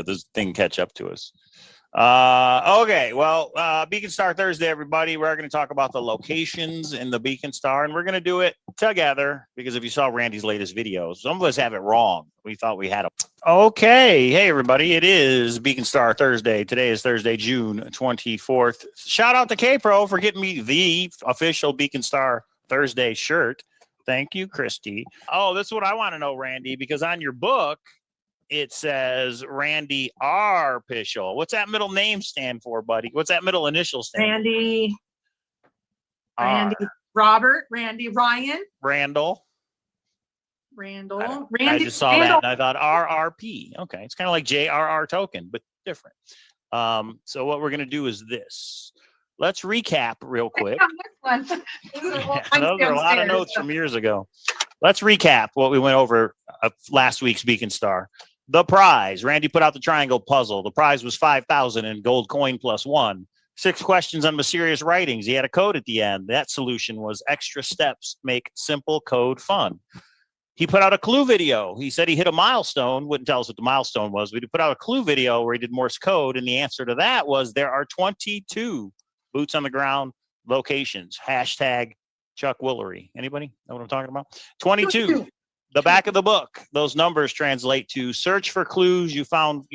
this thing catch up to us. Okay, well, Beacon Star Thursday, everybody. We're going to talk about the locations in the Beacon Star, and we're going to do it together because if you saw Randy's latest videos, some of us have it wrong. We thought we had a. Okay, hey, everybody. It is Beacon Star Thursday. Today is Thursday, June 24th. Shout out to K-Pro for getting me the official Beacon Star Thursday shirt. Thank you, Christy. Oh, this is what I want to know, Randy, because on your book, it says Randy R. Pischel. What's that middle name stand for, buddy? What's that middle initial stand Randy. for? Randy Robert. Randy Ryan. Randall. Randall. I just saw Randall. that and I thought RRP. Okay, it's kind of like JRR token, but different. So what we're going to do is this. Let's recap real quick. Those are a lot of notes from years ago. Let's recap what we went over last week's Beacon Star. The prize. Randy put out the triangle puzzle. The prize was 5,000 in gold coin plus 1. 6 questions on mysterious writings. He had a code at the end. That solution was extra steps make simple code fun. He put out a clue video. He said he hit a milestone. Wouldn't tell us what the milestone was, but he put out a clue video where he did Morse code, and the answer to that was there are 22 boots on the ground locations. Hashtag Chuck Woolery. Anybody know what I'm talking about? 22. The back of the book, those numbers translate to search for clues. You found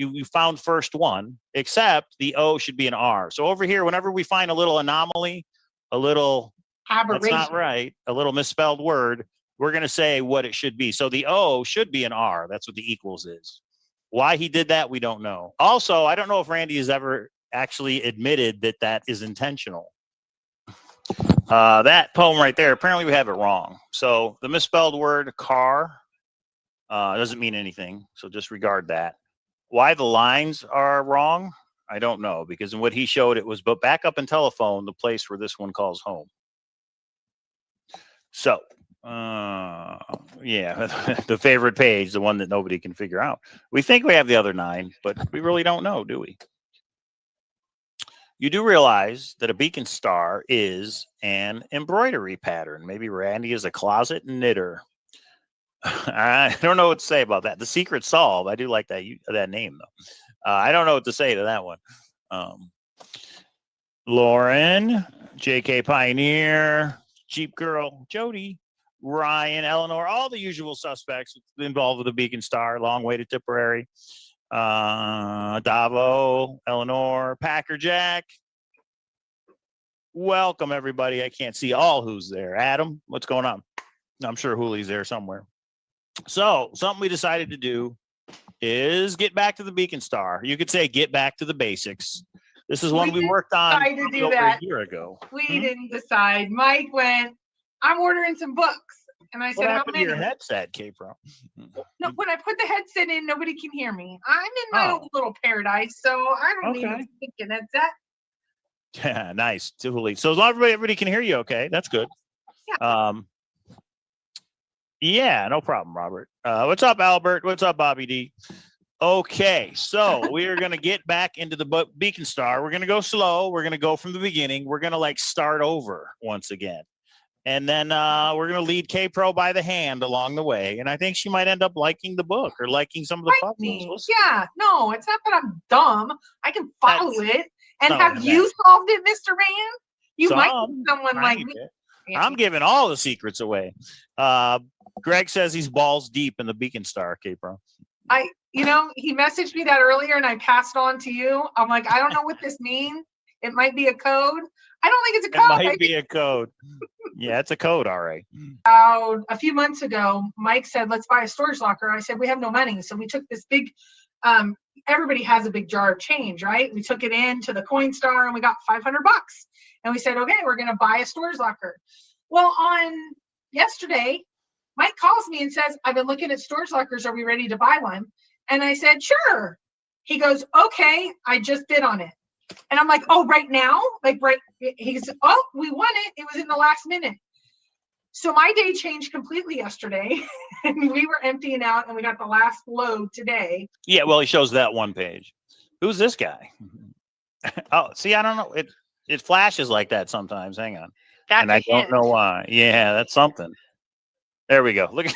first one, except the O should be an R. So over here, whenever we find a little anomaly, a little aberration, that's not right, a little misspelled word, we're going to say what it should be. So the O should be an R. That's what the equals is. Why he did that, we don't know. Also, I don't know if Randy has ever actually admitted that that is intentional. That poem right there, apparently we have it wrong. So the misspelled word car doesn't mean anything. So disregard that. Why the lines are wrong, I don't know. Because in what he showed, it was but backup and telephone, the place where this one calls home. So, yeah, the favorite page, the one that nobody can figure out. We think we have the other 9, but we really don't know, do we? You do realize that a Beacon Star is an embroidery pattern. Maybe Randy is a closet knitter. I don't know what to say about that. The secret solved. I do like that name, though. I don't know what to say to that one. Lauren, JK Pioneer, Jeep Girl, Jody, Ryan, Eleanor, all the usual suspects involved with the Beacon Star. Long way to Tipperary. Davo, Eleanor, Packer Jack. Welcome, everybody. I can't see all who's there. Adam, what's going on? I'm sure Hoolie's there somewhere. So something we decided to do is get back to the Beacon Star. You could say get back to the basics. This is one we worked on over a year ago. We didn't decide. Mike went, I'm ordering some books. And I said, how many? Your headset, K-Pro. No, when I put the headset in, nobody can hear me. I'm in my own little paradise, so I don't need a freaking headset. Yeah, nice. Totally. So as long as everybody can hear you, okay, that's good. Yeah. Yeah, no problem, Robert. What's up, Albert? What's up, Bobby D? Okay, so we are going to get back into the Beacon Star. We're going to go slow. We're going to go from the beginning. We're going to start over once again. And then we're going to lead K-Pro by the hand along the way. And I think she might end up liking the book or liking some of the puzzles. Yeah, no, it's not that I'm dumb. I can follow it. And have you solved it, Mr. Rand? You might be someone like me. I'm giving all the secrets away. Greg says he's balls deep in the Beacon Star, K-Pro. He messaged me that earlier and I passed on to you. I'm like, I don't know what this means. It might be a code. I don't think it's a code. It might be a code. Yeah, it's a code, all right. A few months ago, Mike said, let's buy a storage locker. I said, we have no money. So we took this big, everybody has a big jar of change, right? We took it into the Coin Star and we got $500. And we said, okay, we're going to buy a storage locker. Well, on yesterday, Mike calls me and says, I've been looking at storage lockers. Are we ready to buy one? And I said, sure. He goes, okay, I just bid on it. And I'm like, oh, right now? He's, oh, we won it. It was in the last minute. So my day changed completely yesterday. And we were emptying out and we got the last load today. Yeah, well, he shows that one page. Who's this guy? Oh, see, I don't know. It flashes like that sometimes. Hang on. That's I don't know why. Yeah, that's something. There we go. Look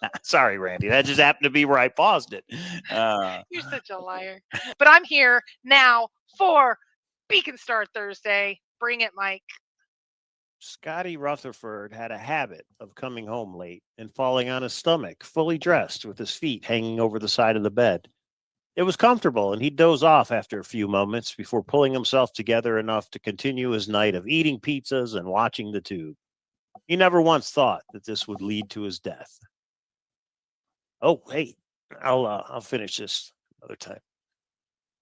at Sorry, Randy. That just happened to be where I paused it. You're such a liar. But I'm here now for Beacon Star Thursday. Bring it, Mike. Scotty Rutherford had a habit of coming home late and falling on his stomach, fully dressed, with his feet hanging over the side of the bed. It was comfortable, and he'd doze off after a few moments before pulling himself together enough to continue his night of eating pizzas and watching the tube. He never once thought that this would lead to his death. Oh, hey, I'll finish this another time.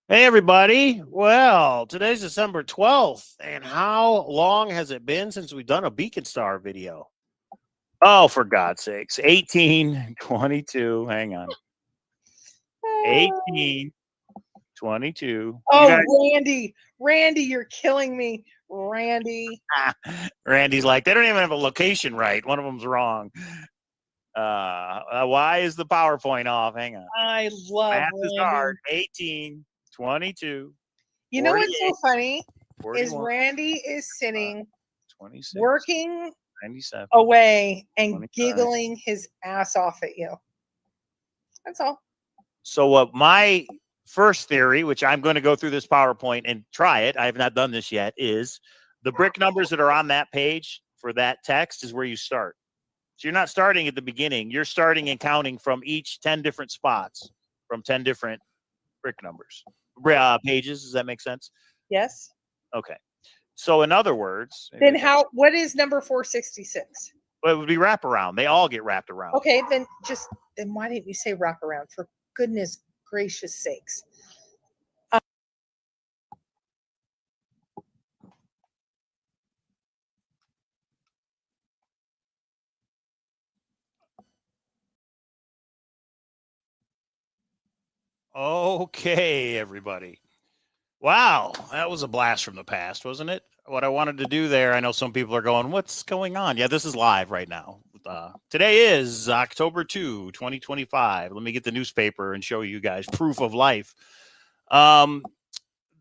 Hey, everybody. Well, today's December 12th, and how long has it been since we've done a Beacon Star video? Oh, for God's sakes. 18, 22. Hang on. 18, 22. Oh, Randy, you're killing me. Randy. Randy's like, they don't even have a location right. One of them's wrong. Why is the PowerPoint off? Hang on. I love Math Randy. is hard. 18, 22. You know what's so funny 41, is Randy is sitting 26, working 97. away and 25. giggling his ass off at you. That's all. So what my first theory, which I'm going to go through this PowerPoint and try it, I have not done this yet, is the brick numbers that are on that page for that text is where you start. So you're not starting at the beginning. You're starting and counting from each 10 different spots from 10 different brick numbers. Pages. Does that make sense? Yes. Okay. So in other words, Then what is number 466? Well, it would be wraparound. They all get wrapped around. Okay, then why didn't you say wraparound? For goodness gracious sakes. Okay, everybody. Wow, that was a blast from the past, wasn't it? What I wanted to do there, I know some people are going, what's going on? Yeah, this is live right now. Today is October 2, 2025. Let me get the newspaper and show you guys proof of life. I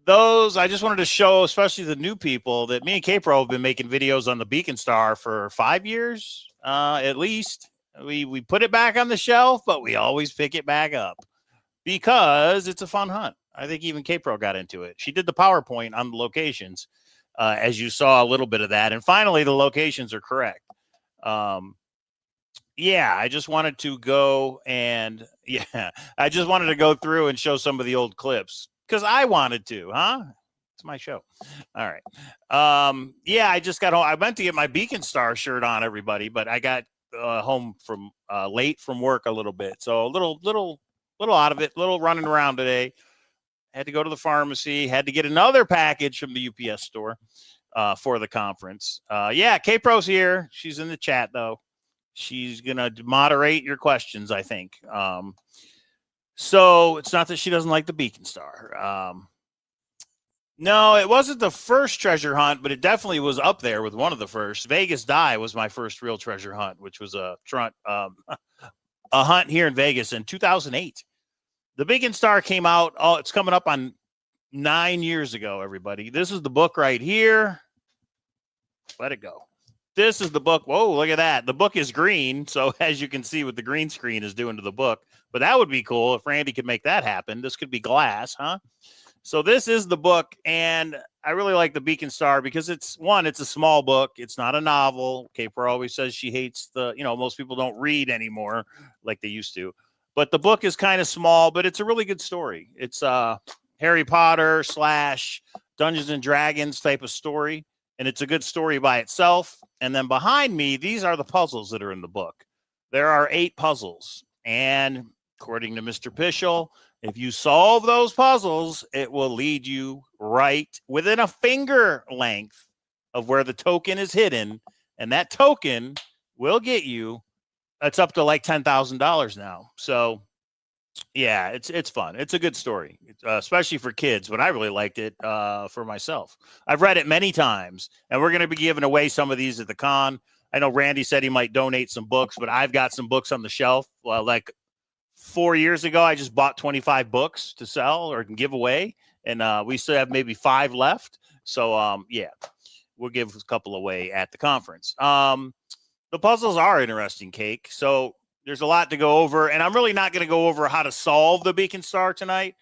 just wanted to show, especially the new people, that me and K-Pro have been making videos on the Beacon Star for 5 years, at least. We put it back on the shelf, but we always pick it back up because it's a fun hunt. I think even K-Pro got into it. She did the PowerPoint on the locations, as you saw a little bit of that. And finally, the locations are correct. Yeah, I just wanted to go through and show some of the old clips because I wanted to, huh? It's my show. All right. Yeah, I just got home. I meant to get my Beacon Star shirt on, everybody, but I got home from late from work a little bit. So a little out of it, little running around today. Had to go to the pharmacy, had to get another package from the UPS store for the conference. Yeah, K-Pro's here. She's in the chat, though. She's going to moderate your questions, I think. So it's not that she doesn't like the Beacon Star. No, it wasn't the first treasure hunt, but it definitely was up there with one of the first. Vegas Die was my first real treasure hunt, which was a hunt here in Vegas in 2008. The Beacon Star came out. Oh, it's coming up on 9 years ago, everybody. This is the book right here. Let it go. This is the book. Whoa, look at that. The book is green. So as you can see what the green screen is doing to the book. But that would be cool if Randy could make that happen. This could be glass, huh? So this is the book. And I really like the Beacon Star because it's a small book. It's not a novel. K-Pro always says she hates most people don't read anymore like they used to. But the book is kind of small, but it's a really good story. It's Harry Potter / Dungeons and Dragons type of story. And it's a good story by itself. And then behind me, these are the puzzles that are in the book. There are 8 puzzles. And according to Mr. Pischel, if you solve those puzzles, it will lead you right within a finger length of where the token is hidden. And that token will get you, it's up to like $10,000 now. So yeah, it's fun. It's a good story, especially for kids, but I really liked it for myself. I've read it many times, and we're going to be giving away some of these at the con. I know Randy said he might donate some books, but I've got some books on the shelf. Like 4 years ago, I just bought 25 books to sell or can give away, and we still have maybe 5 left. So, yeah, we'll give a couple away at the conference. The puzzles are interesting, Cake. So There's a lot to go over, and I'm really not going to go over how to solve the beacon star tonight.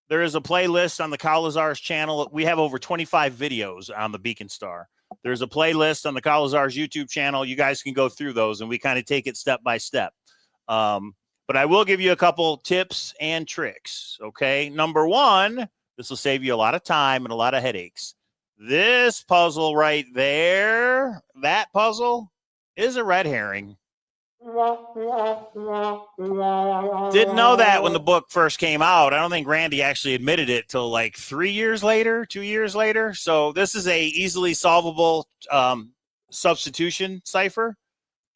There is a playlist on the Cowlazars channel. We have over 25 videos on the beacon star. There's a playlist on the Cowlazars YouTube channel. You guys can go through those, and we kind of take it step by step. But I will give you a couple tips and tricks, okay? Number one, this will save you a lot of time and a lot of headaches. This puzzle right there, that puzzle is a red herring. Didn't know that when the book first came out. I don't think Randy actually admitted it till like 3 years later, 2 years later. So this is a easily solvable substitution cipher.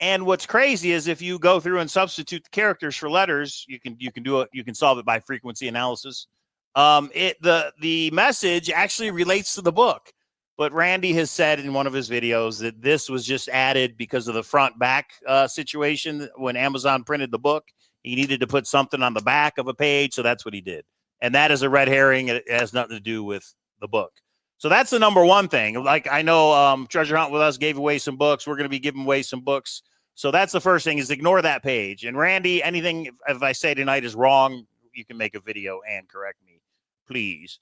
And what's crazy is if you go through and substitute the characters for letters, you can do it. You can solve it by frequency analysis. The message actually relates to the book. But Randy has said in one of his videos that this was just added because of the front back situation. When Amazon printed the book, he needed to put something on the back of a page. So that's what he did. And that is a red herring. It has nothing to do with the book. So that's the number one thing. Like I know Treasure Hunt with Us gave away some books. We're going to be giving away some books. So that's the first thing is ignore that page. And Randy, anything if I say tonight is wrong, you can make a video and correct me, please.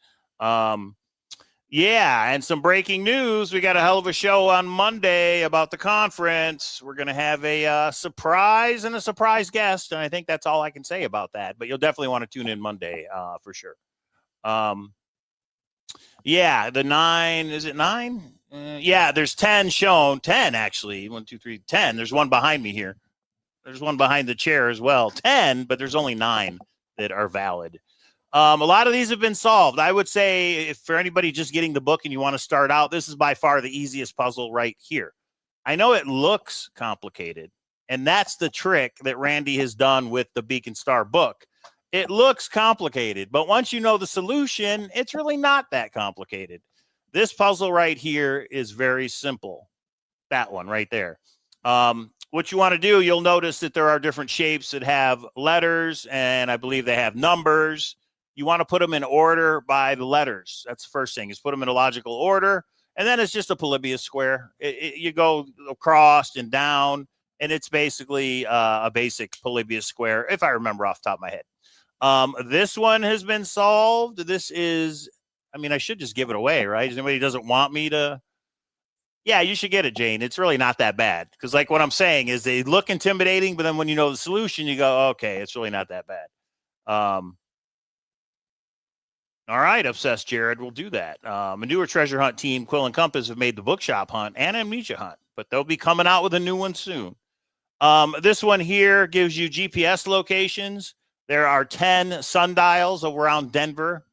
Yeah, and some breaking news. We got a hell of a show on Monday about the conference. We're going to have a surprise and a surprise guest, and I think that's all I can say about that. But you'll definitely want to tune in Monday for sure. Yeah, the 9, is it 9? Yeah, there's 10 shown. 10, actually. 1, 2, 3, 10. There's one behind me here. There's one behind the chair as well. 10, but there's only 9 that are valid. A lot of these have been solved. I would say if for anybody just getting the book and you want to start out, this is by far the easiest puzzle right here. I know it looks complicated, and that's the trick that Randy has done with the Beacon Star book. It looks complicated, but once you know the solution, it's really not that complicated. This puzzle right here is very simple. That one right there. What you want to do, you'll notice that there are different shapes that have letters, and I believe they have numbers. You want to put them in order by the letters. That's the first thing, is put them in a logical order. And then it's just a Polybius square. You go across and down, and it's basically a basic Polybius square, if I remember off the top of my head. This one has been solved. This is, I mean, I should just give it away, right? Anybody doesn't want me to? Yeah, you should get it, Jane. It's really not that bad. Because like what I'm saying is they look intimidating, but then when you know the solution, you go, okay, it's really not that bad. All right, Obsessed Jared, we'll do that. A newer treasure hunt team, Quill and Compass, have made the bookshop hunt and amnesia hunt, but they'll be coming out with a new one soon. This one here gives you GPS locations. There are 10 sundials around Denver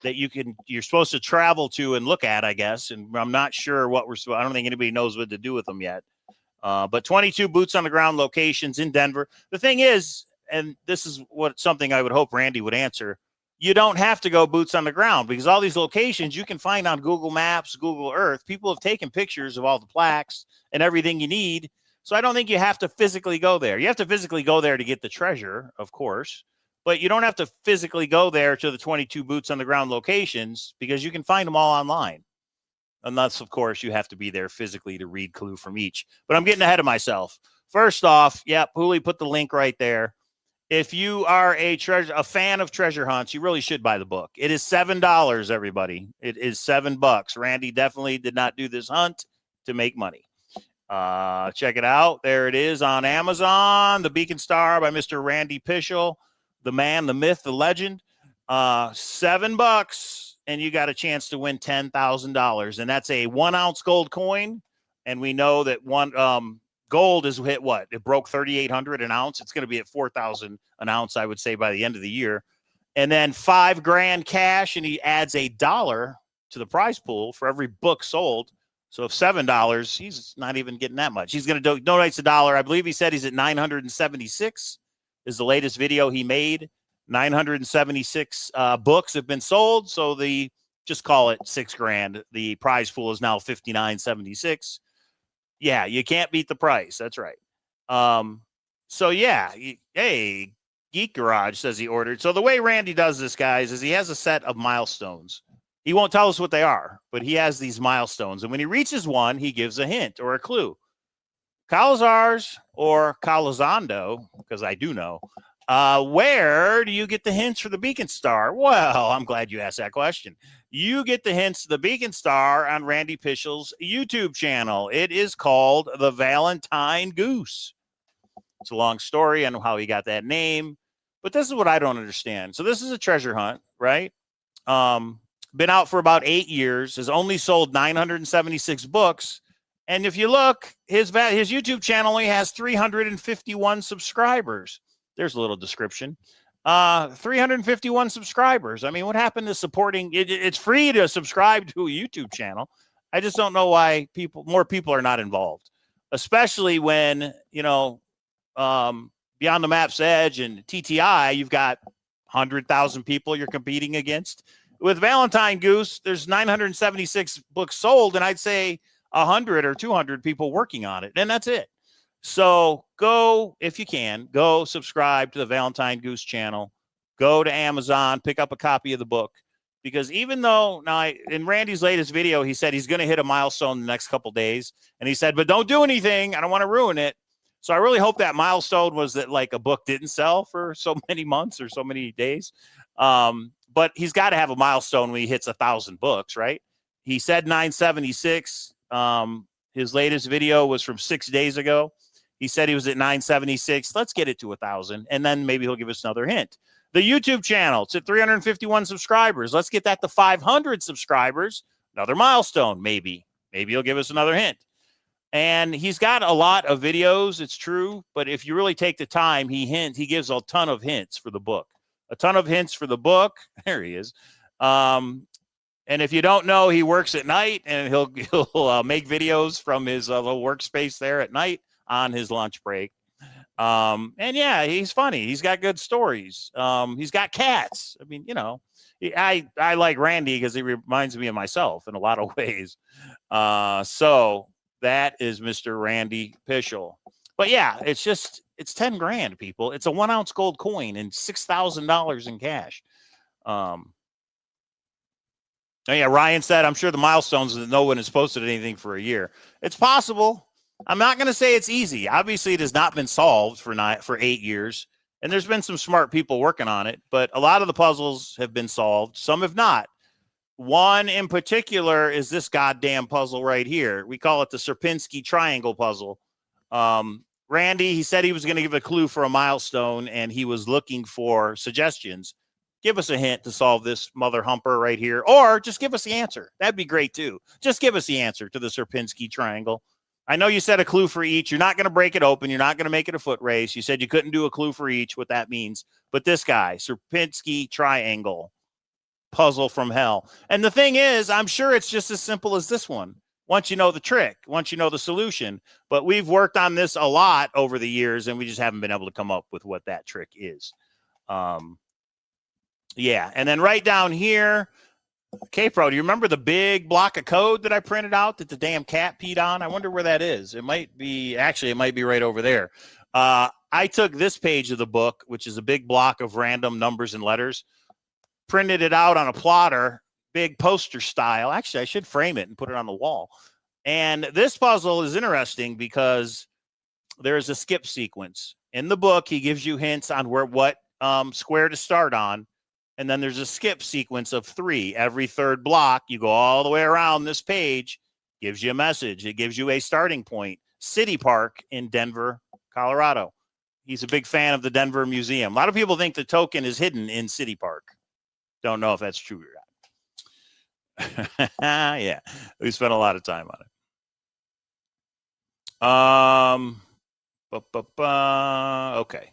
that you're supposed to travel to and look at, I guess. And I'm not sure what I don't think anybody knows what to do with them yet. But 22 boots on the ground locations in Denver. The thing is, and this is something I would hope Randy would answer, you don't have to go boots on the ground because all these locations you can find on Google Maps, Google Earth. People have taken pictures of all the plaques and everything you need. So I don't think you have to physically go there. You have to physically go there to get the treasure, of course, but you don't have to physically go there to the 22 boots on the ground locations because you can find them all online. Unless, of course, you have to be there physically to read clue from each. But I'm getting ahead of myself. First off, Hooley put the link right there. If you are a fan of treasure hunts, you really should buy the book. It is $7, everybody. It is $7. Randy definitely did not do this hunt to make money. Check it out. There it is on Amazon. The Beacon Star by Mr. Randy Pischel, the man, the myth, the legend. $7, and you got a chance to win $10,000. And that's a 1 ounce gold coin. And we know that gold is hit what? It broke 3,800 an ounce. It's going to be at 4,000 an ounce, I would say, by the end of the year. And then $5 grand cash, and he adds $1 to the prize pool for every book sold. So if $7, he's not even getting that much. He's going to donate $1. I believe he said he's at 976 is the latest video he made. 976 books have been sold. So just call it $6 grand. The prize pool is now 5,976. Yeah, you can't beat the price. That's right. So yeah, hey, Geek Garage says he ordered. So the way Randy does this, guys, is he has a set of milestones. He won't tell us what they are, but he has these milestones. And when he reaches one, he gives a hint or a clue. Cowlazars or Cowlazars, because I do know, where do you get the hints for the Beacon Star? Well, I'm glad you asked that question. You get the hints to the Beacon Star on Randy Pishl's YouTube channel. It is called the Valentine Goose. It's a long story on how he got that name, but this is what I don't understand. So this is a treasure hunt, right? Been out for about 8 years, has only sold 976 books. And if you look, his YouTube channel only has 351 subscribers. There's a little description. 351 subscribers. I mean, what happened to supporting it? It's free to subscribe to a YouTube channel. I just don't know why more people are not involved, especially when, you know, Beyond the Map's Edge and TTI, you've got 100,000 people you're competing against. With Valentine Goose, there's 976 books sold, and I'd say 100 or 200 people working on it, and that's it. So go, if you can, go subscribe to the Valentine Goose channel. Go to Amazon, pick up a copy of the book, because even though now in Randy's latest video, he said he's going to hit a milestone in the next couple days, and he said, but don't do anything. I don't want to ruin it. So I really hope that milestone was that like a book didn't sell for so many months or so many days. But he's got to have a milestone when he hits 1,000 books, right? He said 976. His latest video was from 6 days ago. He said he was at 976. Let's get it to 1,000, and then maybe he'll give us another hint. The YouTube channel, it's at 351 subscribers. Let's get that to 500 subscribers. Another milestone, maybe. Maybe he'll give us another hint. And he's got a lot of videos, it's true, but if you really take the time, he gives a ton of hints for the book. A ton of hints for the book. There he is. And if you don't know, he works at night, and he'll make videos from his little workspace there at night on his lunch break. And yeah, he's funny. He's got good stories. He's got cats. I mean, you know, I like Randy because he reminds me of myself in a lot of ways. So that is Mr. Randy Pishl. But yeah, it's 10 grand, people. It's a 1 ounce gold coin and $6,000 in cash. Oh yeah, Ryan said, I'm sure the milestones that no one has posted anything for a year. It's possible. I'm not going to say it's easy. Obviously, it has not been solved for 8 years, and there's been some smart people working on it, but a lot of the puzzles have been solved. Some have not. One in particular is this goddamn puzzle right here. We call it the Sierpinski triangle puzzle. Randy, he said he was going to give a clue for a milestone, and he was looking for suggestions. Give us a hint to solve this mother humper right here, or just give us the answer. That'd be great too. Just give us the answer to the Sierpinski triangle. I know you said a clue for each. You're not going to break it open. You're not going to make it a foot race. You said you couldn't do a clue for each, what that means. But this guy, Sierpinski triangle puzzle from hell. And the thing is, I'm sure it's just as simple as this one. Once you know the trick, once you know the solution. But we've worked on this a lot over the years, and we just haven't been able to come up with what that trick is. Yeah, and then right down here, K-Pro, do you remember the big block of code that I printed out that the damn cat peed on? I wonder where that is. It might be right over there. I took this page of the book, which is a big block of random numbers and letters, printed it out on a plotter, big poster style. Actually, I should frame it and put it on the wall. And this puzzle is interesting because there's a skip sequence. In the book, he gives you hints on what square to start on. And then there's a skip sequence of 3. Every third block, you go all the way around this page, gives you a message. It gives you a starting point. City Park in Denver, Colorado. He's a big fan of the Denver Museum. A lot of people think the token is hidden in City Park. Don't know if that's true or not. Yeah, we spent a lot of time on it. Okay.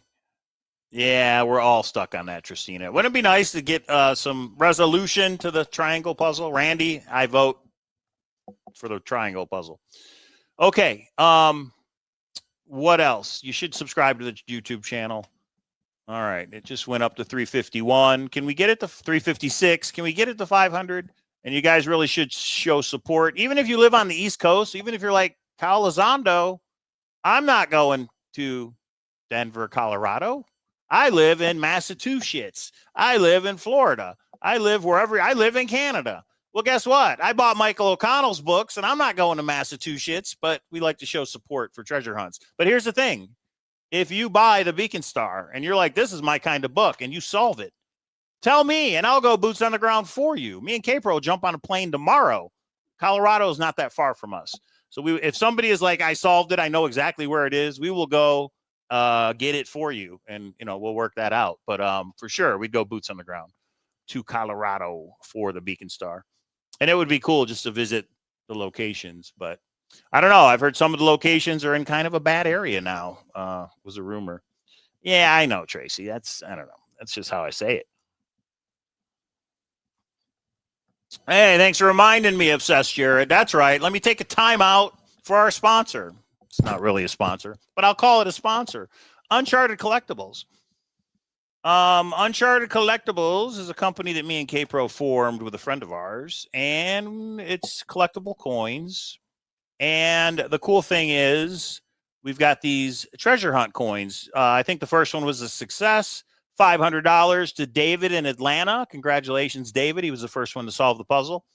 Yeah, we're all stuck on that, Tristina. Wouldn't it be nice to get some resolution to the triangle puzzle? Randy, I vote for the triangle puzzle. Okay. What else? You should subscribe to the YouTube channel. All right. It just went up to 351. Can we get it to 356? Can we get it to 500? And you guys really should show support. Even if you live on the East Coast, even if you're like Cowlazars, I'm not going to Denver, Colorado. I live in Massachusetts. I live in Florida. I live in Canada. Well, guess what? I bought Michael O'Connell's books, and I'm not going to Massachusetts, but we like to show support for treasure hunts. But here's the thing. if you buy the Beacon Star and you're like, this is my kind of book, and you solve it, tell me, and I'll go boots on the ground for you. Me and K-Pro will jump on a plane tomorrow. Colorado is not that far from us. So if somebody is like, I solved it, I know exactly where it is, we will go get it for you, and we'll work that out. But for sure, we'd go boots on the ground to Colorado for the Beacon Star, and it would be cool just to visit the locations. But I don't know. I've heard some of the locations are in kind of a bad area now. Was a rumor. Yeah, I know, Tracy. I don't know. That's just how I say it. Hey, thanks for reminding me, Obsessed Jared. That's right. Let me take a time out for our sponsor. It's not really a sponsor, but I'll call it a sponsor. Uncharted Collectibles. Uncharted Collectibles is a company that me and K-Pro formed with a friend of ours, and it's collectible coins. And the cool thing is we've got these treasure hunt coins. I think the first one was a success. $500 to David in Atlanta. Congratulations, David. He was the first one to solve the puzzle.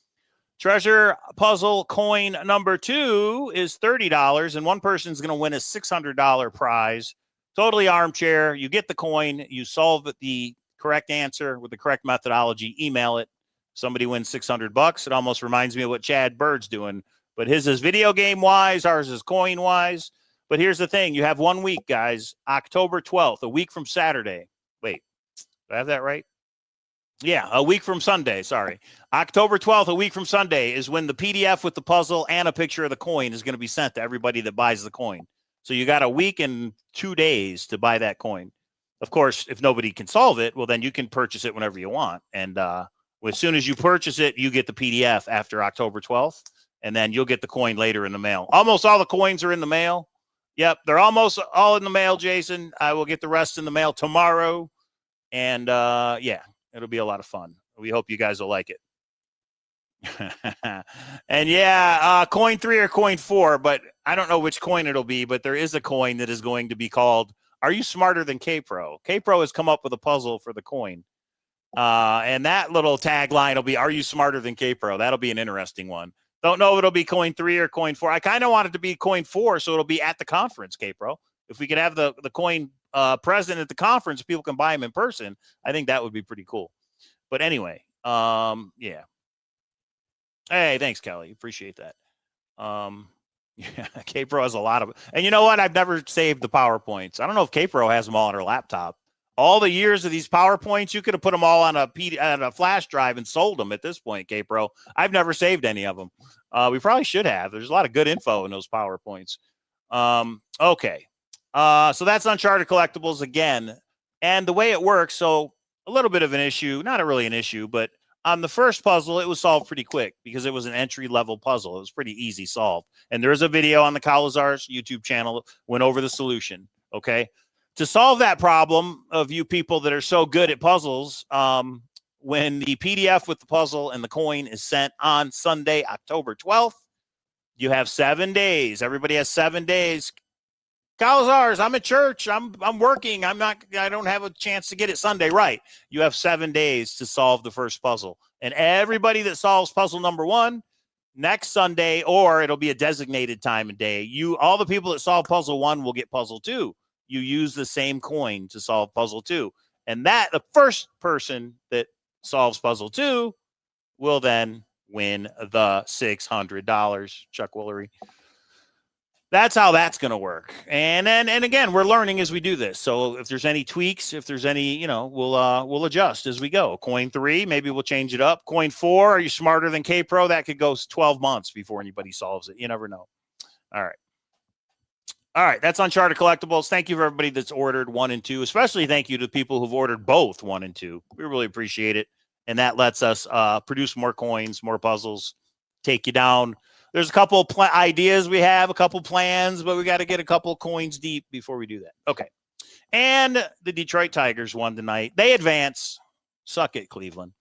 Treasure puzzle coin number 2 is $30, and one person's going to win a $600 prize. Totally armchair. You get the coin. You solve the correct answer with the correct methodology. Email it. Somebody wins $600. It almost reminds me of what Chad Bird's doing. But his is video game wise. Ours is coin wise. But here's the thing. You have 1 week, guys. October 12th, a week from Saturday. Wait, do I have that right? Yeah, a week from Sunday. Sorry. October 12th, a week from Sunday, is when the PDF with the puzzle and a picture of the coin is going to be sent to everybody that buys the coin. So you got a week and 2 days to buy that coin. Of course, if nobody can solve it, well, then you can purchase it whenever you want. And as soon as you purchase it, you get the PDF after October 12th, and then you'll get the coin later in the mail. Almost all the coins are in the mail. Yep, they're almost all in the mail, Jason. I will get the rest in the mail tomorrow. And, yeah, it'll be a lot of fun. We hope you guys will like it. And, yeah, coin 3 or coin 4, but I don't know which coin it'll be, but there is a coin that is going to be called, Are You Smarter Than K-Pro? K-Pro has come up with a puzzle for the coin. And that little tagline will be, Are You Smarter Than K-Pro? That'll be an interesting one. Don't know if it'll be coin 3 or coin 4. I kind of want it to be coin 4, so it'll be at the conference, K-Pro. If we could have the coin present at the conference, people can buy them in person. I think that would be pretty cool. But anyway, yeah. Hey, thanks, Kelly. Appreciate that. Yeah, K-Pro has a lot of, and you know what? I've never saved the PowerPoints. I don't know if K-Pro has them all on her laptop. All the years of these PowerPoints, you could have put them all on a flash drive and sold them at this point, K-Pro. I've never saved any of them. We probably should have. There's a lot of good info in those PowerPoints. Okay. So that's Uncharted Collectibles again. And the way it works, so a little bit of an issue, not really an issue, but on the first puzzle, it was solved pretty quick because it was an entry-level puzzle. It was pretty easy solved. And there's a video on the Cowlazars YouTube channel, went over the solution, okay? To solve that problem of you people that are so good at puzzles, when the PDF with the puzzle and the coin is sent on Sunday, October 12th, you have 7 days. Everybody has 7 days. Cowlazars, I'm at church. I'm working. I don't have a chance to get it Sunday. Right. You have 7 days to solve the first puzzle. And everybody that solves puzzle number 1 next Sunday, or it'll be a designated time and day, all the people that solve puzzle 1 will get puzzle 2. You use the same coin to solve puzzle 2. And the first person that solves puzzle 2 will then win the $600. Chuck Woolery. That's how that's going to work. And again, we're learning as we do this. So if there's any tweaks, if there's any, we'll adjust as we go. Coin 3, maybe we'll change it up. Coin 4, Are You Smarter Than K-Pro? That could go 12 months before anybody solves it. You never know. All right. That's Uncharted Collectibles. Thank you for everybody that's ordered 1 and 2. Especially thank you to people who've ordered both 1 and 2. We really appreciate it. And that lets us produce more coins, more puzzles, take you down. There's a couple ideas we have, a couple plans, but we got to get a couple coins deep before we do that. Okay. And the Detroit Tigers won tonight. They advance. Suck it, Cleveland.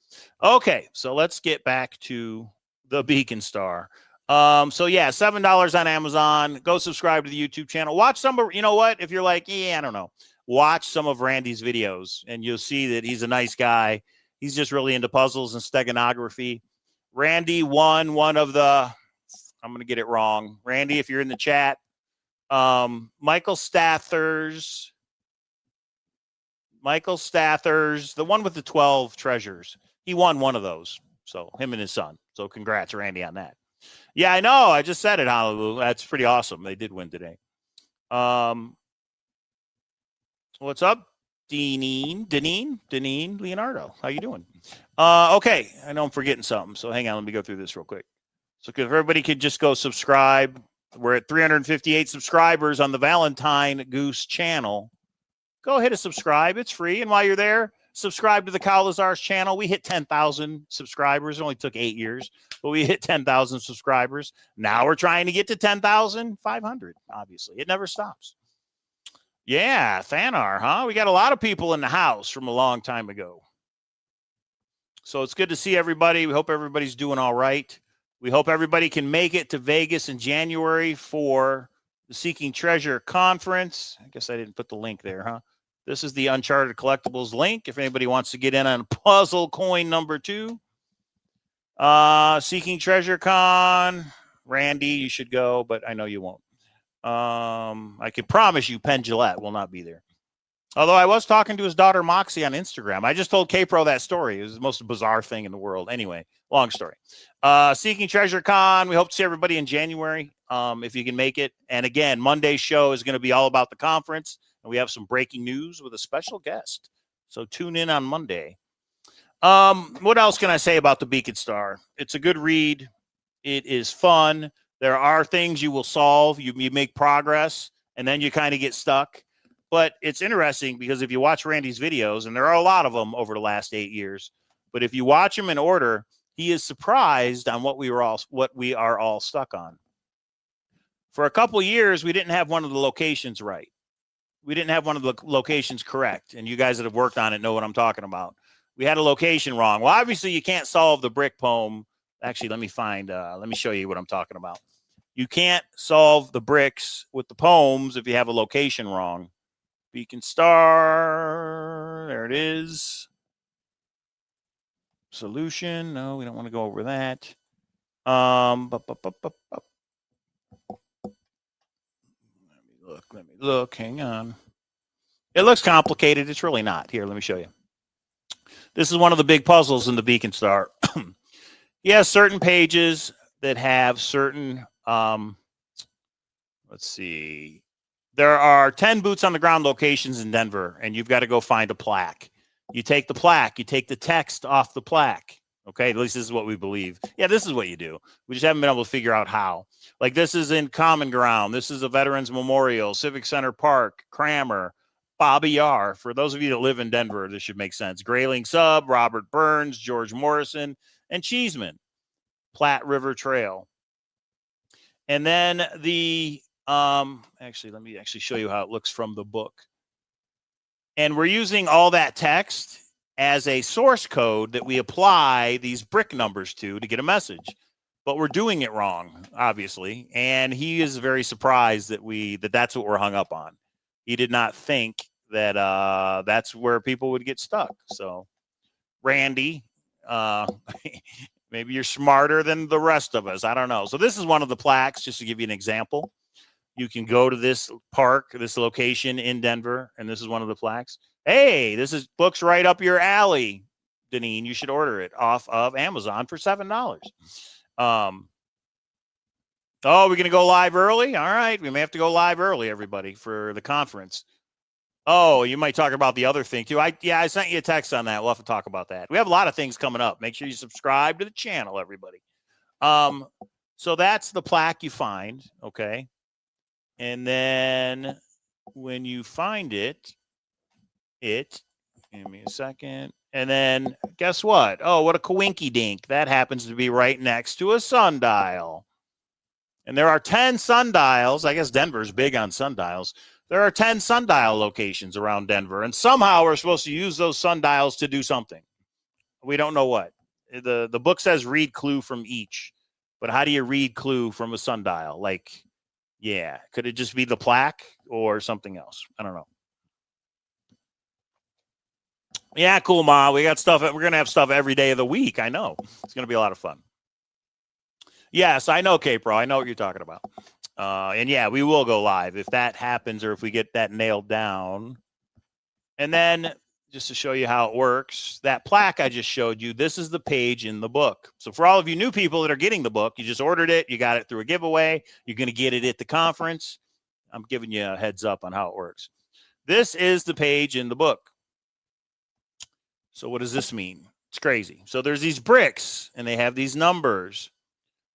Okay. So let's get back to the Beacon Star. So yeah, $7 on Amazon. Go subscribe to the YouTube channel. Watch some of, you know what? If you're like, yeah, I don't know. Watch some of Randy's videos and you'll see that he's a nice guy. He's just really into puzzles and steganography. Randy won one of the, I'm going to get it wrong. Randy, if you're in the chat, Michael Stathers, the one with the 12 treasures. He won one of those. So him and his son. So congrats, Randy, on that. Yeah, I know. I just said it, Honolulu. That's pretty awesome. They did win today. What's up, Deneen Leonardo? How you doing? Okay, I know I'm forgetting something. So hang on. Let me go through this real quick. So if everybody could just go subscribe. We're at 358 subscribers on the Valentine Goose channel. Go hit a subscribe. It's free. And while you're there, subscribe to the Cowlazars channel. We hit 10,000 subscribers. It only took 8 years, but we hit 10,000 subscribers. Now we're trying to get to 10,500, obviously. It never stops. Yeah, Thanar, huh? We got a lot of people in the house from a long time ago. So it's good to see everybody. We hope everybody's doing all right. We hope everybody can make it to Vegas in January for the Seeking Treasure Conference. I guess I didn't put the link there, huh? This is the Uncharted Collectibles link. If anybody wants to get in on puzzle coin number 2. Seeking Treasure Con. Randy, you should go, but I know you won't. I can promise you Penn Jillette will not be there. Although I was talking to his daughter Moxie on Instagram. I just told K-Pro that story. It was the most bizarre thing in the world. Anyway, long story. Seeking Treasure Con. We hope to see everybody in January if you can make it. And again, Monday's show is going to be all about the conference. And we have some breaking news with a special guest. So tune in on Monday. What else can I say about the Beacon Star? It's a good read. It is fun. There are things you will solve. You make progress, and then you kind of get stuck. But it's interesting because if you watch Randy's videos, and there are a lot of them over the last 8 years, but if you watch them in order, he is surprised on what we are all stuck on. For a couple of years, we didn't have one of the locations right. We didn't have one of the locations correct, and you guys that have worked on it know what I'm talking about. We had a location wrong. Well, obviously, you can't solve the brick poem. Actually, let me show you what I'm talking about. You can't solve the bricks with the poems if you have a location wrong. Beacon Star, there it is. Solution, no, we don't want to go over that. Let me look, hang on. It looks complicated. It's really not. Here, let me show you. This is one of the big puzzles in the Beacon Star. He has certain pages that have certain, let's see. There are 10 boots on the ground locations in Denver, and you've got to go find a plaque. You take the plaque, you take the text off the plaque. Okay, at least this is what we believe. Yeah, this is what you do. We just haven't been able to figure out how. Like this is in Common Ground. This is a Veterans Memorial, Civic Center Park, Cramer, Bobby Yar. For those of you that live in Denver, this should make sense. Grayling Sub, Robert Burns, George Morrison, and Cheeseman. Platte River Trail. And then the actually, let me actually show you how it looks from the book. And we're using all that text as a source code that we apply these brick numbers to get a message. But we're doing it wrong, obviously. And he is very surprised that that's what we're hung up on. He did not think that that's where people would get stuck. So, Randy, maybe you're smarter than the rest of us. I don't know. So this is one of the plaques, just to give you an example. You can go to this park, this location in Denver, and this is one of the plaques. Hey, looks right up your alley, Deneen. You should order it off of Amazon for $7. Oh, we're going to go live early? All right. We may have to go live early, everybody, for the conference. Oh, you might talk about the other thing, too. I sent you a text on that. We'll have to talk about that. We have a lot of things coming up. Make sure you subscribe to the channel, everybody. So that's the plaque you find, okay? And then when you find it, give me a second. And then guess what? Oh, what a coinky dink. That happens to be right next to a sundial. And there are 10 sundials. I guess Denver's big on sundials. There are 10 sundial locations around Denver. And somehow we're supposed to use those sundials to do something. We don't know what. The book says read clue from each. But how do you read clue from a sundial? Like, yeah, could it just be the plaque or something else? I don't know. Yeah, cool, Ma. We got stuff. We're going to have stuff every day of the week. I know. It's going to be a lot of fun. Yes, I know, K-Pro. I know what you're talking about. And yeah, we will go live if that happens or if we get that nailed down. And then just to show you how it works, that plaque I just showed you, this is the page in the book. So for all of you new people that are getting the book, you just ordered it, you got it through a giveaway, you're going to get it at the conference. I'm giving you a heads up on how it works. This is the page in the book. So what does this mean? It's crazy. So there's these bricks and they have these numbers.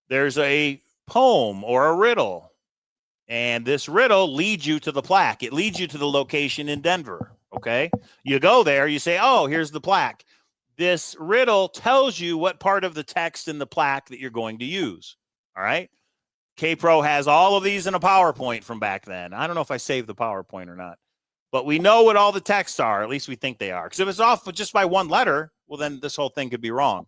There's a poem or a riddle. And this riddle leads you to the plaque. It leads you to the location in Denver. Okay. You go there, you say, oh, here's the plaque. This riddle tells you what part of the text in the plaque that you're going to use. All right. K-Pro has all of these in a PowerPoint from back then. I don't know if I saved the PowerPoint or not, but we know what all the texts are. At least we think they are. Because if it's off just by one letter, well, then this whole thing could be wrong.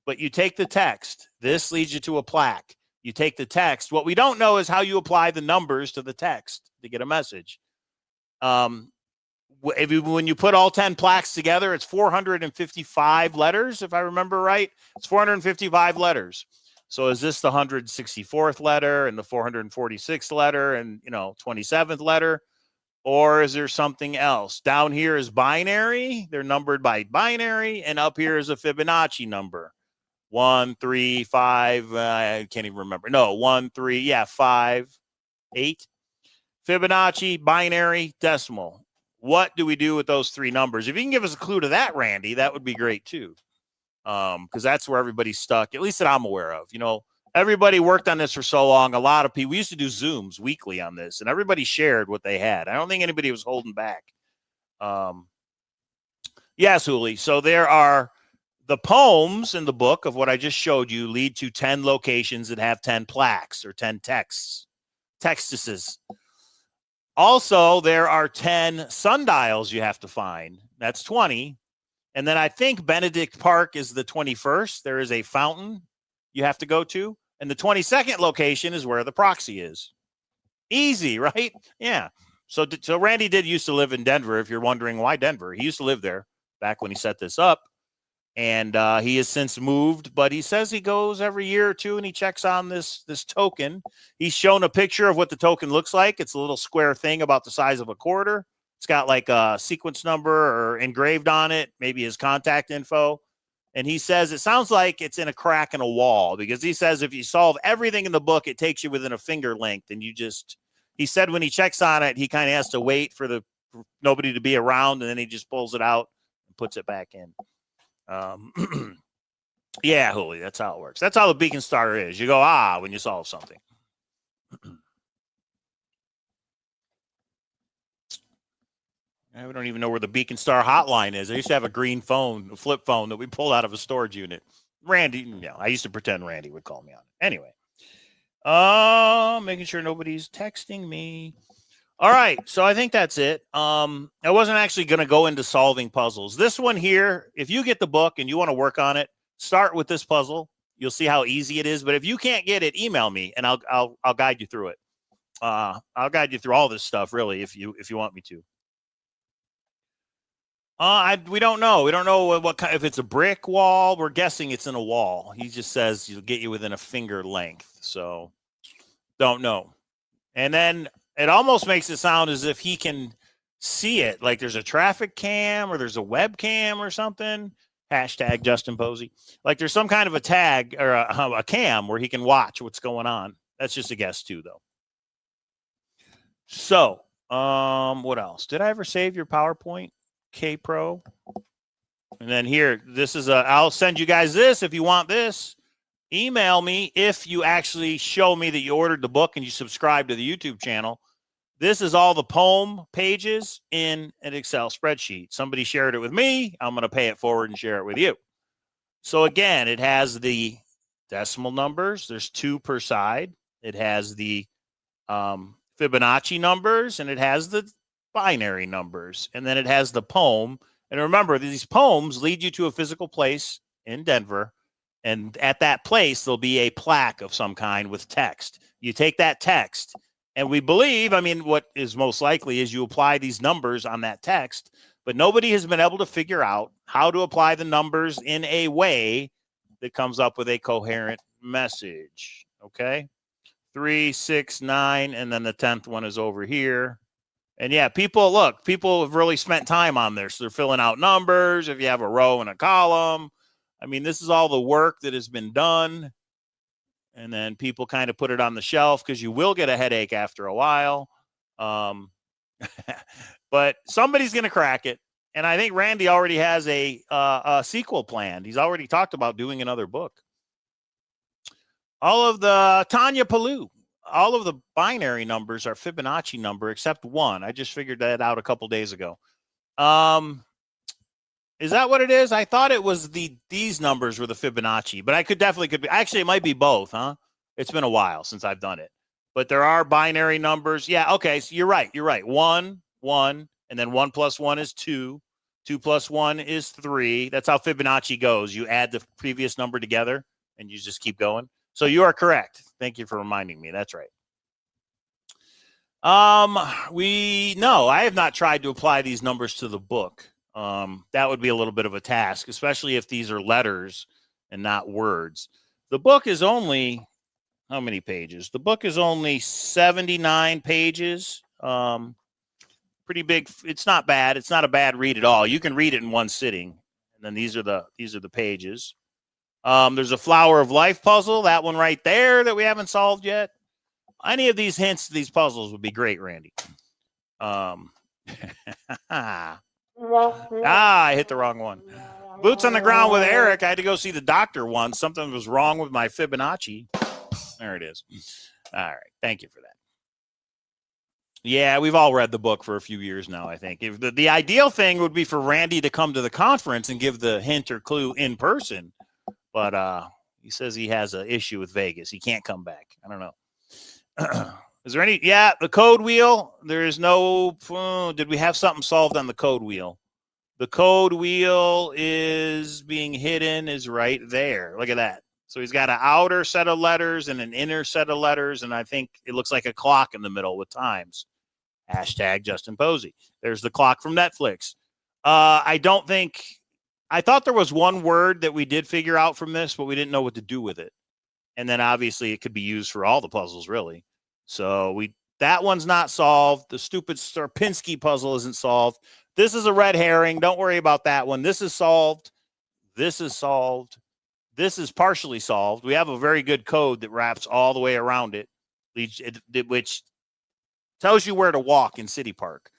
But you take the text. This leads you to a plaque. You take the text. What we don't know is how you apply the numbers to the text to get a message. When you put all 10 plaques together, it's 455 letters, if I remember right. It's 455 letters. So is this the 164th letter and the 446th letter and, 27th letter? Or is there something else? Down here is binary. They're numbered by binary. And up here is a Fibonacci number. 1, 3, 5. I can't even remember. No, 1, 3. Yeah, 5, 8. Fibonacci, binary, decimal. What do we do with those three numbers? If you can give us a clue to that, Randy, that would be great too. Because that's where everybody's stuck, at least that I'm aware of. Everybody worked on this for so long. A lot of people, we used to do Zooms weekly on this, and everybody shared what they had. I don't think anybody was holding back. Yes, Huli. So there are the poems in the book of what I just showed you lead to 10 locations that have 10 plaques or 10 textuses. Also, there are 10 sundials you have to find. That's 20. And then I think Benedict Park is the 21st. There is a fountain you have to go to. And the 22nd location is where the proxy is. Easy, right? Yeah. So Randy did used to live in Denver. If you're wondering why Denver, he used to live there back when he set this up. And he has since moved, but he says he goes every year or two and he checks on this token. He's shown a picture of what the token looks like. It's a little square thing about the size of a quarter. It's got like a sequence number or engraved on it, maybe his contact info. And he says it sounds like it's in a crack in a wall because he says if you solve everything in the book, it takes you within a finger length. And he said when he checks on it, he kind of has to wait for nobody to be around and then he just pulls it out and puts it back in. Yeah, Huli, that's how it works. That's how the beacon starter is. You go, when you solve something. We don't even know where the Beacon Star hotline is. I used to have a green phone, a flip phone that we pulled out of a storage unit. Randy, I used to pretend Randy would call me on it. Anyway, making sure nobody's texting me. All right, so I think that's it. I wasn't actually going to go into solving puzzles. This one here, if you get the book and you want to work on it, start with this puzzle. You'll see how easy it is. But if you can't get it, email me and I'll guide you through it. I'll guide you through all this stuff, really, if you want me to. We don't know. We don't know what kind. If it's a brick wall, we're guessing it's in a wall. He just says you'll get you within a finger length. So don't know. And then it almost makes it sound as if he can see it, like there's a traffic cam or there's a webcam or something. Hashtag Justin Posey. Like there's some kind of a tag or a cam where he can watch what's going on. That's just a guess too, though. So, what else? Did I ever save your PowerPoint, K-Pro? And then here, this is I'll send you guys this if you want this. Email me if you actually show me that you ordered the book and you subscribe to the YouTube channel. This is all the poem pages in an Excel spreadsheet. Somebody shared it with me. I'm going to pay it forward and share it with you. So again, it has the decimal numbers. There's 2 per side. It has the Fibonacci numbers, and it has the binary numbers. And then it has the poem. And remember, these poems lead you to a physical place in Denver. And at that place, there'll be a plaque of some kind with text. You take that text, and we believe, what is most likely is you apply these numbers on that text, but nobody has been able to figure out how to apply the numbers in a way that comes up with a coherent message. Okay? 3, 6, 9, and then the 10th one is over here. And yeah, people have really spent time on this. They're filling out numbers. If you have a row and a column, I mean, this is all the work that has been done. And then people kind of put it on the shelf because you will get a headache after a while. But somebody's going to crack it. And I think Randy already has a sequel planned. He's already talked about doing another book. All of the Tanya Palou, all of the binary numbers are Fibonacci number except one. I just figured that out a couple days ago. Is that what it is? I thought it was these numbers were the Fibonacci, but I could be. Actually, it might be both, huh? It's been a while since I've done it. But there are binary numbers. Yeah, okay, so you're right. 1, 1, and then 1 plus 1 is 2. 2 plus 1 is 3. That's how Fibonacci goes. You add the previous number together, and you just keep going. So you are correct. Thank you for reminding me. That's right. No, I have not tried to apply these numbers to the book. That would be a little bit of a task, especially if these are letters and not words. The book is only, how many pages? The book is only 79 pages. Pretty big. It's not bad. It's not a bad read at all. You can read it in one sitting. And then these are the pages. There's a Flower of Life puzzle, that one right there that we haven't solved yet. Any of these hints to these puzzles would be great, Randy. I hit the wrong one. Boots on the ground with Eric. I had to go see the doctor once. Something was wrong with my Fibonacci. There it is. All right. Thank you for that. Yeah, we've all read the book for a few years now, I think. If the ideal thing would be for Randy to come to the conference and give the hint or clue in person. But he says he has an issue with Vegas. He can't come back. I don't know. Is there any? Yeah, the code wheel. There is no. Did we have something solved on the code wheel? The code wheel is being hidden, is right there. Look at that. So he's got an outer set of letters and an inner set of letters, and I think it looks like a clock in the middle with times. Hashtag Justin Posey. There's the clock from Netflix. I thought there was one word that we did figure out from this, but we didn't know what to do with it. And then obviously it could be used for all the puzzles, really. So that one's not solved. The stupid Starpinski puzzle isn't solved. This is a red herring. Don't worry about that one. This is solved. This is solved. This is partially solved. We have a very good code that wraps all the way around it, which tells you where to walk in City Park.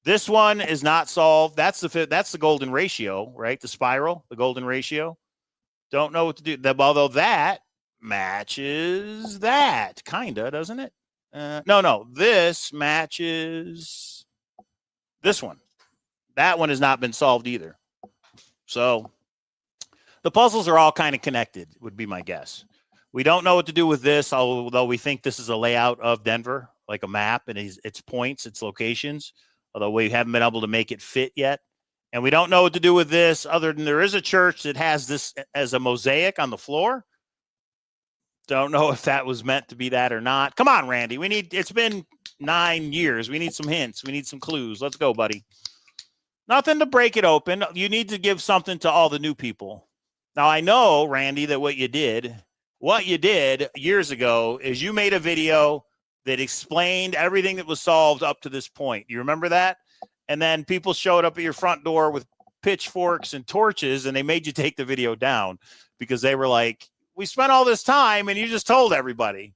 This one is not solved. That's the golden ratio, right? The spiral, the golden ratio. Don't know what to do. Although that matches that, kinda, doesn't it? No. This matches this one. That one has not been solved either. So the puzzles are all kind of connected, would be my guess. We don't know what to do with this, although we think this is a layout of Denver, like a map, and its points, its locations, although we haven't been able to make it fit yet. And we don't know what to do with this, other than there is a church that has this as a mosaic on the floor. Don't know if that was meant to be that or not. Come on, Randy. It's been 9 years. We need some hints. We need some clues. Let's go, buddy. Nothing to break it open. You need to give something to all the new people. Now, I know, Randy, that what you did years ago is you made a video that explained everything that was solved up to this point. You remember that? And then people showed up at your front door with pitchforks and torches, and they made you take the video down because they were like, we spent all this time and you just told everybody.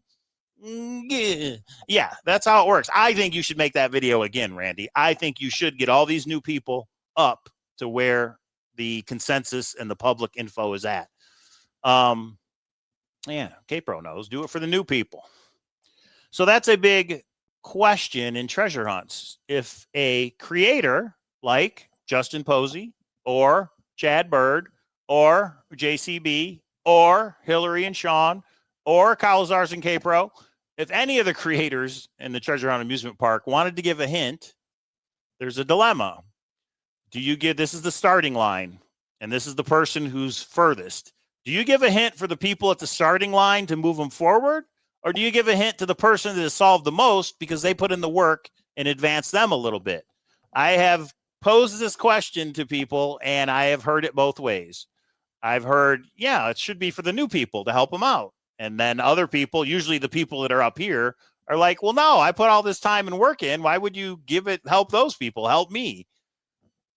Yeah, that's how it works. I think you should make that video again, Randy. I think you should get all these new people up to where the consensus and the public info is at. Yeah, K-Pro knows. Do it for the new people. So that's a big question in treasure hunts. If a creator like Justin Posey or Chad Bird or JCB or Hillary and Sean or Cowlazars and K-Pro, if any of the creators in the Treasure Hunt Amusement Park wanted to give a hint, there's a dilemma. This is the starting line, and this is the person who's furthest. Do you give a hint for the people at the starting line to move them forward? Or do you give a hint to the person that has solved the most because they put in the work and advance them a little bit? I have posed this question to people, and I have heard it both ways. I've heard, yeah, it should be for the new people to help them out. And then other people, usually the people that are up here, are like, well, no, I put all this time and work in. Why would you help those people? Help me.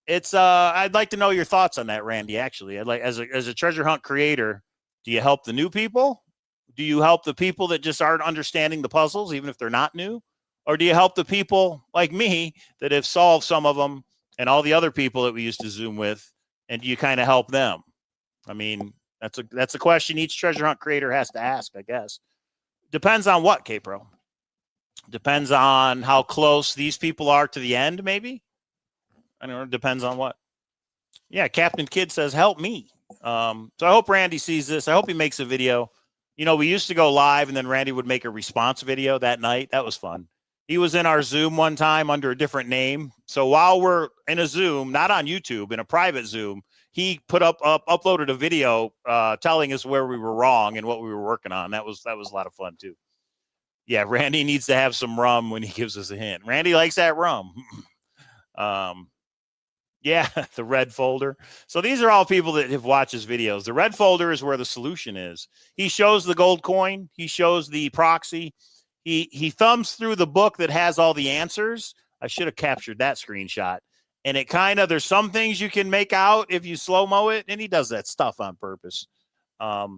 It's I'd like to know your thoughts on that, Randy. Actually, I'd like as a treasure hunt creator, do you help the new people? Do you help the people that just aren't understanding the puzzles, even if they're not new? Or do you help the people like me that have solved some of them and all the other people that we used to Zoom with? And do you kind of help them? I mean, that's a question each treasure hunt creator has to ask, I guess. Depends on what, K-Pro? Depends on how close these people are to the end, maybe? I don't know. Depends on what. Yeah, Captain Kid says, help me. So I hope Randy sees this. I hope he makes a video. You know, we used to go live and then Randy would make a response video that night. That was fun. He was in our Zoom one time under a different name. So while we're in a Zoom, not on YouTube, in a private Zoom, he uploaded a video telling us where we were wrong and what we were working on. That was a lot of fun too. Yeah, Randy needs to have some rum when he gives us a hint. Randy likes that rum. Yeah, the red folder. So these are all people that have watched his videos. The red folder is where the solution is. He shows the gold coin. He shows the proxy. He thumbs through the book that has all the answers. I should have captured that screenshot. And it kind of, there's some things you can make out if you slow-mo it, and he does that stuff on purpose. But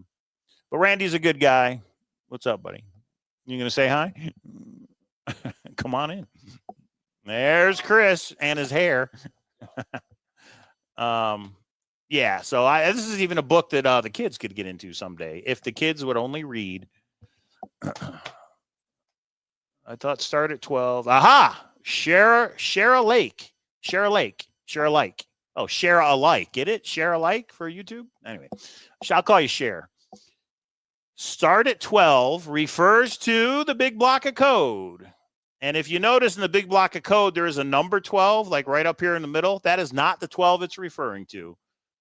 Randy's a good guy. What's up, buddy? You going to say hi? Come on in. There's Chris and his hair. Yeah, so this is even a book that the kids could get into someday if the kids would only read. I thought start at 12. Aha! Share alike. Oh, share alike. Get it? Share alike for YouTube? Anyway, I'll call you Share. Start at 12 refers to the big block of code. And if you notice in the big block of code, there is a number 12, like right up here in the middle. That is not the 12 it's referring to.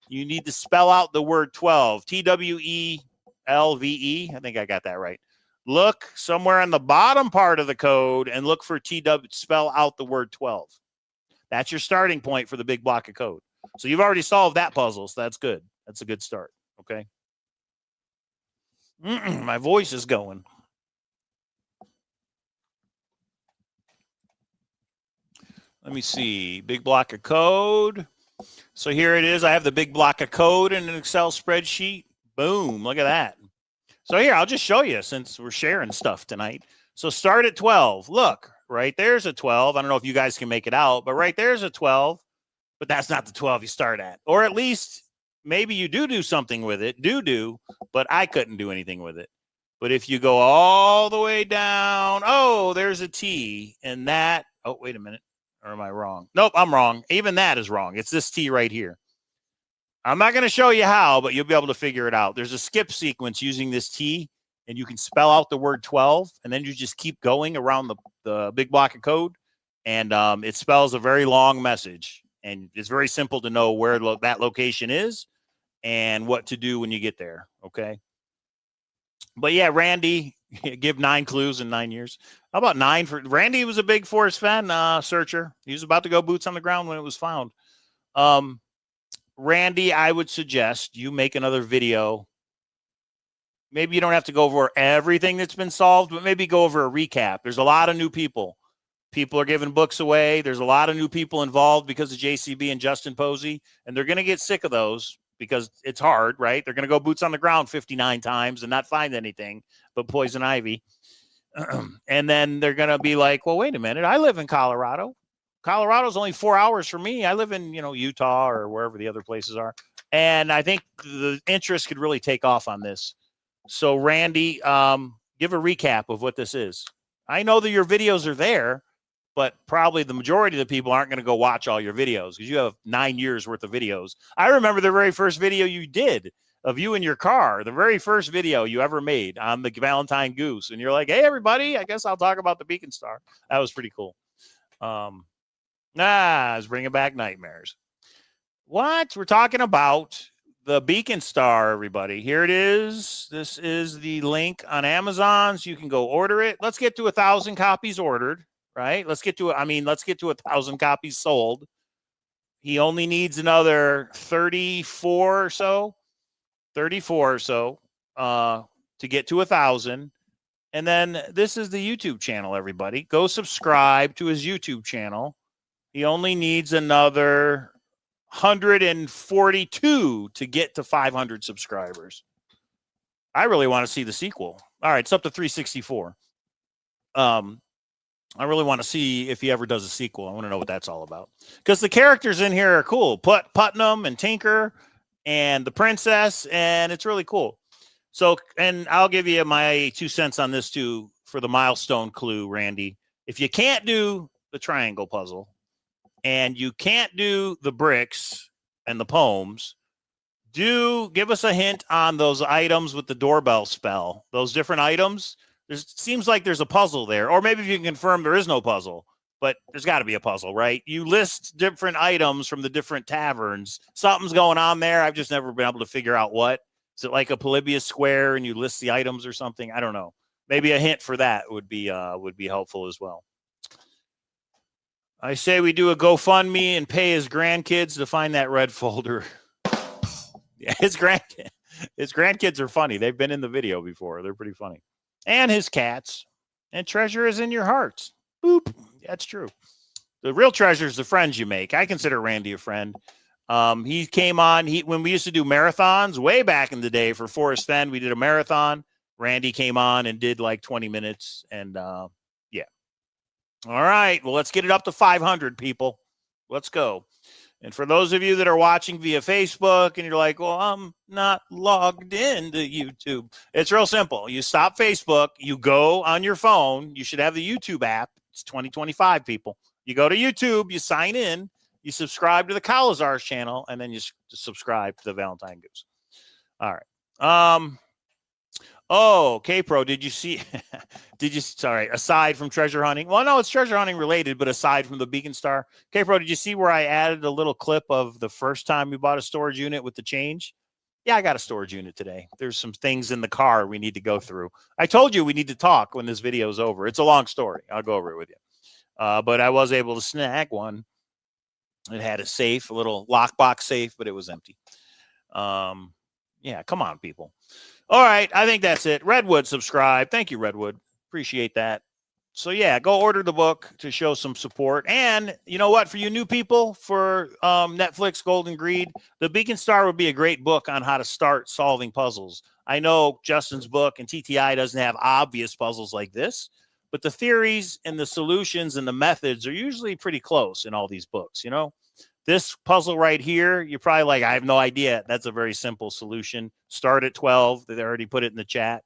You need to spell out the word 12, Twelve. I think I got that right. Look somewhere on the bottom part of the code and look for spell out the word 12. That's your starting point for the big block of code. So you've already solved that puzzle, so that's good. That's a good start, okay? My voice is going. Let me see. Big block of code. So here it is. I have the big block of code in an Excel spreadsheet. Boom. Look at that. So here, I'll just show you since we're sharing stuff tonight. So start at 12. Look, right there's a 12. I don't know if you guys can make it out, but right there's a 12. But that's not the 12 you start at. Or at least maybe you do something with it. But I couldn't do anything with it. But if you go all the way down, oh, there's a T. And that, oh, wait a minute. Or am I wrong? Nope, I'm wrong. Even that is wrong. It's this T right here. I'm not going to show you how, but you'll be able to figure it out. There's a skip sequence using this T, and you can spell out the word 12, and then you just keep going around the big block of code, and it spells a very long message. And it's very simple to know where that location is and what to do when you get there, okay? But yeah, Randy, give 9 clues in 9 years. How about 9 for Randy? He was a big Forest Fen searcher. He was about to go boots on the ground when it was found. Randy, I would suggest you make another video. Maybe you don't have to go over everything that's been solved, but maybe go over a recap. There's a lot of new people. People are giving books away. There's a lot of new people involved because of JCB and Justin Posey, and they're going to get sick of those because it's hard, right? They're going to go boots on the ground 59 times and not find anything but poison ivy. And then they're going to be like, well, wait a minute. I live in Colorado. Colorado's only 4 hours from me. I live in, Utah or wherever the other places are. And I think the interest could really take off on this. So Randy, give a recap of what this is. I know that your videos are there, but probably the majority of the people aren't going to go watch all your videos because you have 9 years worth of videos. I remember the very first video you did of you in your car, the very first video you ever made on the Valentine Goose. And you're like, hey, everybody, I guess I'll talk about the Beacon Star. That was pretty cool. I was bringing back nightmares. What? We're talking about the Beacon Star, everybody. Here it is. This is the link on Amazon, so you can go order it. Let's get to 1,000 copies ordered, right? Let's get to 1,000 copies sold. He only needs another 34 or so. to get to 1,000. And then this is the YouTube channel, everybody. Go subscribe to his YouTube channel. He only needs another 142 to get to 500 subscribers. I really want to see the sequel. All right, it's up to 364. I really want to see if he ever does a sequel. I want to know what that's all about. Because the characters in here are cool. Putnam and Tinker and the princess, and it's really cool. So, and I'll give you my 2 cents on this too for the milestone clue, Randy. If you can't do the triangle puzzle and you can't do the bricks and the poems, give us a hint on those items with the doorbell spell. Those different items. Seems like there's a puzzle there. Or maybe if you can confirm there is no puzzle, but there's got to be a puzzle, right? You list different items from the different taverns. Something's going on there. I've just never been able to figure out what. Is it like a Polybius square and you list the items or something? I don't know. Maybe a hint for that would be helpful as well. I say we do a GoFundMe and pay his grandkids to find that red folder. Yeah, his grandkids are funny. They've been in the video before. They're pretty funny. And his cats. And treasure is in your hearts. Boop. That's true. The real treasure is the friends you make. I consider Randy a friend. He came on when we used to do marathons way back in the day for Forest Fen. We did a marathon. Randy came on and did like 20 minutes. And yeah. All right. Well, let's get it up to 500 people. Let's go. And for those of you that are watching via Facebook and you're like, well, I'm not logged into YouTube. It's real simple. You stop Facebook. You go on your phone. You should have the YouTube app. It's 2025, people. You go to YouTube. You sign in. You subscribe to the Cowlazars channel, and then you subscribe to the Valentine Goose. All right. Oh, K-Pro, did you see, sorry, aside from treasure hunting? Well, no, it's treasure hunting related, but aside from the Beacon Star. K-Pro, did you see where I added a little clip of the first time we bought a storage unit with the change? Yeah, I got a storage unit today. There's some things in the car we need to go through. I told you we need to talk when this video is over. It's a long story. I'll go over it with you. But I was able to snag one. It had a safe, a little lockbox safe, but it was empty. Yeah, come on, people. All right, I think that's it. Redwood, subscribe. Thank you, Redwood. Appreciate that. So, yeah, go order the book to show some support. And you know what? For you new people, for Netflix Golden Greed, the Beacon Star would be a great book on how to start solving puzzles. I know Justin's book and TTI doesn't have obvious puzzles like this, but the theories and the solutions and the methods are usually pretty close in all these books, you know? This puzzle right here, you're probably like, I have no idea. That's a very simple solution. Start at 12. They already put it in the chat.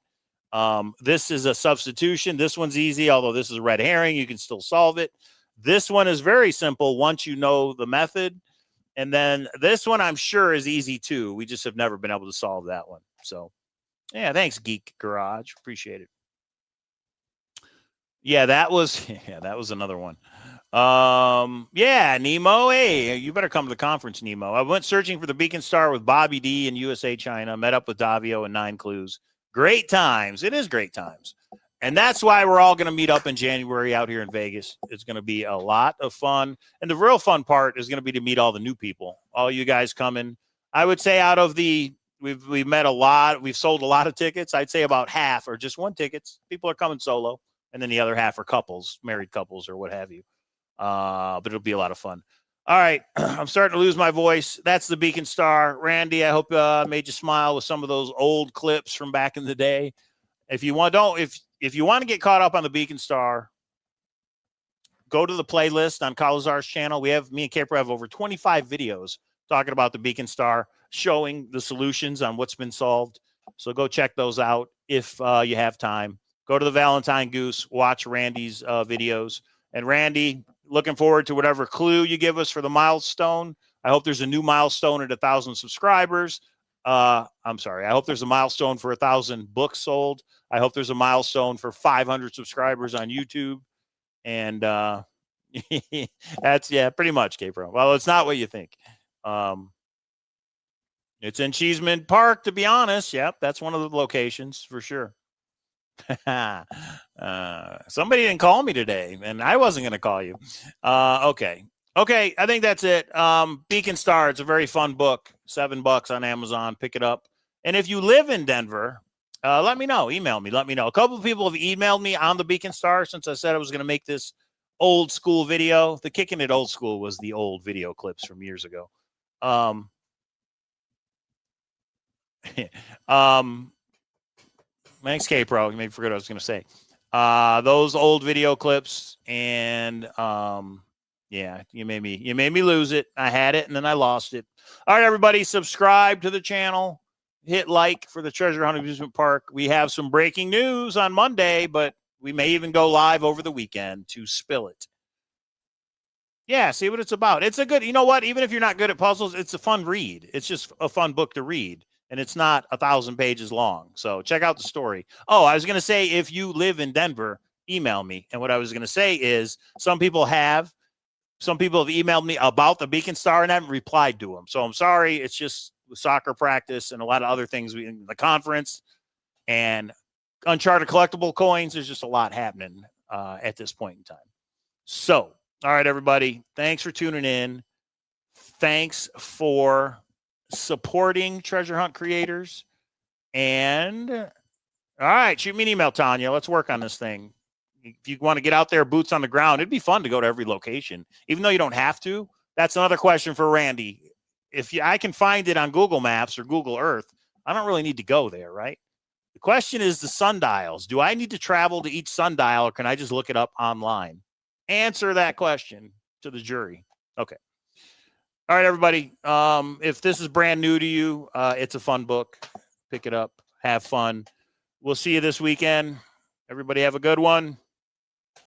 This is a substitution. This one's easy, although this is a red herring. You can still solve it. This one is very simple once you know the method. And then this one I'm sure is easy too. We just have never been able to solve that one. So, yeah, thanks, Geek Garage. Appreciate it. Yeah, that was another one. Yeah, Nemo. Hey, you better come to the conference, Nemo. I went searching for the Beacon Star with Bobby D in USA China, met up with Davio and 9 Clues. Great times. It is great times. And that's why we're all going to meet up in January out here in Vegas. It's going to be a lot of fun. And the real fun part is going to be to meet all the new people, all you guys coming. I would say out of we've met a lot. We've sold a lot of tickets. I'd say about half are just one tickets. People are coming solo. And then the other half are couples, married couples or what have you. But it'll be a lot of fun. All right. I'm starting to lose my voice. That's the Beacon Star. Randy, I hope made you smile with some of those old clips from back in the day. If you want, if you want to get caught up on the Beacon Star, go to the playlist on Cowlazars channel. Me and Caper have over 25 videos talking about the Beacon Star, showing the solutions on what's been solved. So go check those out if you have time. Go to the Valentine Goose, watch Randy's videos. And Randy, looking forward to whatever clue you give us for the milestone. I hope there's a new milestone at 1,000 subscribers. I'm sorry. I hope there's a milestone for 1,000 books sold. I hope there's a milestone for 500 subscribers on YouTube. And that's, yeah, pretty much, K-Pro. Well, it's not what you think. It's in Cheeseman Park, to be honest. Yep, that's one of the locations for sure. Somebody didn't call me today, and I wasn't going to call you. Okay, I think that's it. Beacon Star, it's a very fun book. $7 on Amazon. Pick it up. And if you live in Denver, let me know. Email me. Let me know. A couple of people have emailed me on the Beacon Star since I said I was going to make this old school video. The Kicking It Old School was the old video clips from years ago. Thanks, K-Pro. You may forget what I was going to say. Those old video clips, and yeah, you made me lose it. I had it and then I lost it. All right, everybody, subscribe to the channel. Hit like for the Treasure Hunt Amusement Park. We have some breaking news on Monday, but we may even go live over the weekend to spill it. Yeah, see what it's about. It's a good, you know what? Even if you're not good at puzzles, it's a fun read. It's just a fun book to read, and it's not 1,000 pages long. So check out the story. Oh, I was going to say, if you live in Denver, email me. And what I was going to say is some people have emailed me about the Beacon Star and I haven't replied to them. So I'm sorry. It's just soccer practice and a lot of other things in the conference and Uncharted collectible coins. There's just a lot happening at this point in time. So, all right, everybody. Thanks for tuning in. Thanks for supporting Treasure Hunt creators. And all right, shoot me an email, Tanya. Let's work on this thing. If you want to get out there, boots on the ground, it'd be fun to go to every location, even though you don't have to. That's another question for Randy. If I can find it on Google Maps or Google Earth, I don't really need to go there, right? The question is the sundials. Do I need to travel to each sundial, or can I just look it up online? Answer that question to the jury. Okay. All right, everybody. If this is brand new to you, it's a fun book. Pick it up. Have fun. We'll see you this weekend. Everybody have a good one.